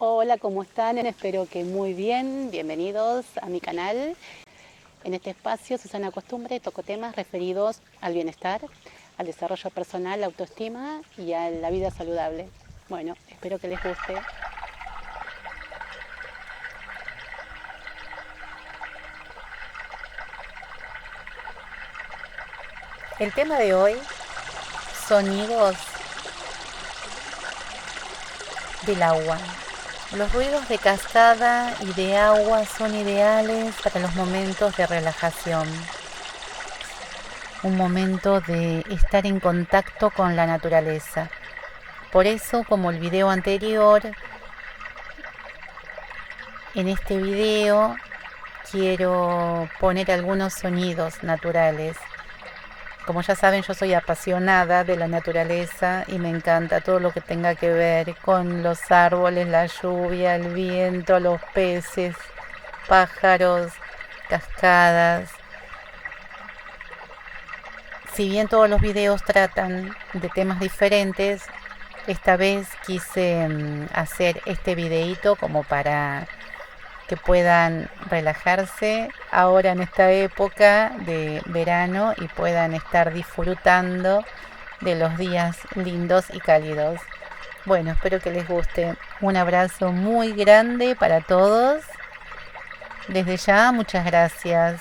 Hola, ¿cómo están? Espero que muy bien. Bienvenidos a mi canal. En este espacio, Susana Costumbre, toco temas referidos al bienestar, al desarrollo personal, la autoestima y a la vida saludable. Bueno, espero que les guste. El tema de hoy, sonidos del agua. Los ruidos de cascada y de agua son ideales para los momentos de relajación. Un momento de estar en contacto con la naturaleza. Por eso, como el video anterior, en este video quiero poner algunos sonidos naturales. Como ya saben, yo soy apasionada de la naturaleza y me encanta todo lo que tenga que ver con los árboles, la lluvia, el viento, los peces, pájaros, cascadas. Si bien todos los videos tratan de temas diferentes, esta vez quise hacer este videíto como para que puedan relajarse ahora en esta época de verano y puedan estar disfrutando de los días lindos y cálidos. Bueno, espero que les guste. Un abrazo muy grande para todos. Desde ya, muchas gracias.